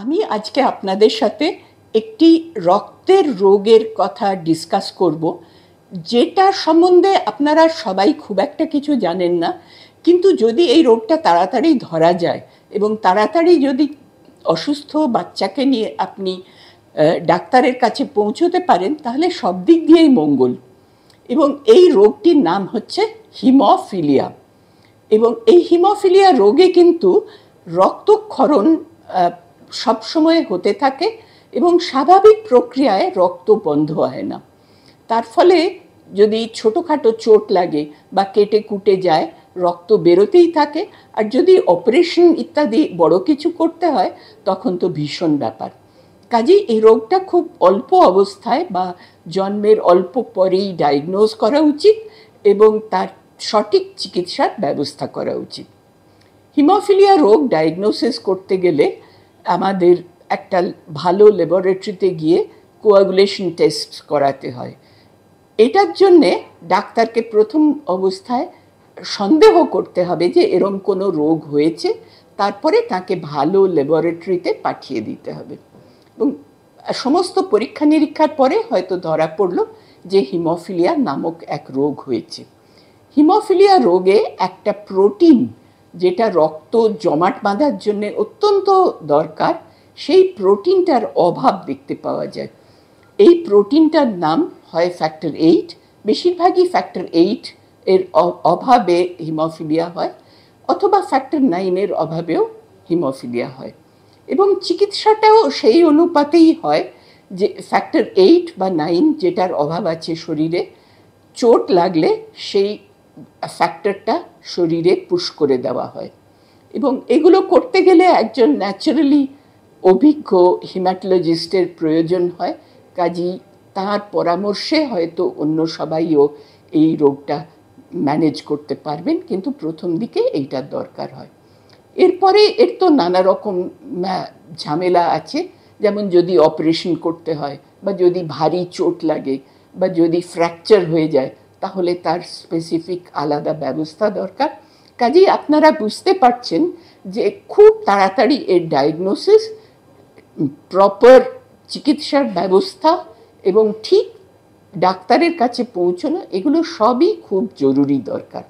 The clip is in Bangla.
আমি আজকে আপনাদের সাথে একটি রক্তের রোগের কথা ডিসকাস করব, যেটা সম্বন্ধে আপনারা সবাই খুব একটা কিছু জানেন না। কিন্তু যদি এই রোগটা তাড়াতাড়ি ধরা যায় এবং তাড়াতাড়ি যদি অসুস্থ বাচ্চাকে নিয়ে আপনি ডাক্তারের কাছে পৌঁছতে পারেন, তাহলে সব দিক দিয়েই মঙ্গল। এবং এই রোগটির নাম হচ্ছে হিমোফিলিয়া। এবং এই হিমোফিলিয়া রোগে কিন্তু রক্তক্ষরণ সবসময় হতে থাকে এবং স্বাভাবিক প্রক্রিয়ায় রক্ত বন্ধ হয় না। তার ফলে যদি ছোটোখাটো চোট লাগে বা কেটে কুটে যায়, রক্ত বেরোতেই থাকে। আর যদি অপারেশন ইত্যাদি বড় কিছু করতে হয়, তখন তো ভীষণ ব্যাপার। কাজেই এই রোগটা খুব অল্প অবস্থায় বা জন্মের অল্প পরেই ডায়াগনোজ করা উচিত এবং তার সঠিক চিকিৎসার ব্যবস্থা করা উচিত। হিমোফিলিয়া রোগ ডায়াগনোসিস করতে গেলে আমাদের একটা ভালো ল্যাবরেটরিতে গিয়ে কোয়াগুলেশন টেস্ট করাতে হয়। এটার জন্যে ডাক্তারকে প্রথম অবস্থায় সন্দেহ করতে হবে যে এরম কোনো রোগ হয়েছে, তারপরে তাকে ভালো ল্যাবরেটরিতে পাঠিয়ে দিতে হবে। এবং সমস্ত পরীক্ষা নিরীক্ষার পরে হয়তো ধরা পড়ল যে হিমোফিলিয়া নামক এক রোগ হয়েছে। হিমোফিলিয়া রোগে একটা প্রোটিন, যেটা রক্ত জমাট বাঁধার জন্য অত্যন্ত দরকার, সেই প্রোটিনটার অভাব দেখতে পাওয়া যায়। এই প্রোটিনটার নাম হয় ফ্যাক্টর 8। বেশিরভাগই ফ্যাক্টর 8 এর অভাবে হিমোফিলিয়া হয়, অথবা ফ্যাক্টর 9 এর অভাবেও হিমোফিলিয়া হয়। এবং চিকিৎসাটাও সেই অনুপাতেই হয় যে ফ্যাক্টর 8 বা 9 যেটার অভাব আছে শরীরে, চোট লাগলে সেই ফ্যাক্টরটা শরীরে পুশ করে দেওয়া হয়। এবং এগুলো করতে গেলে একজন ন্যাচারালি অভিজ্ঞ হিম্যাটোলজিস্টের প্রয়োজন হয়। কাজেই তার পরামর্শে হয়তো অন্য সবাইও এই রোগটা ম্যানেজ করতে পারবেন, কিন্তু প্রথম দিকে এইটার দরকার হয়। এরপরে এর তো নানা রকম ঝামেলা আছে, যেমন যদি অপারেশন করতে হয়, বা যদি ভারী চোট লাগে, বা যদি ফ্র্যাকচার হয়ে যায়, তাহলে তার স্পেসিফিক আলাদা ব্যবস্থা দরকার। কাজেই আপনারা বুঝতে পারছেন যে খুব তাড়াতাড়ি এর ডায়াগনোসিস, প্রপার চিকিৎসার ব্যবস্থা এবং ঠিক ডাক্তারের কাছে পৌঁছানো, এগুলো সবই খুব জরুরি দরকার।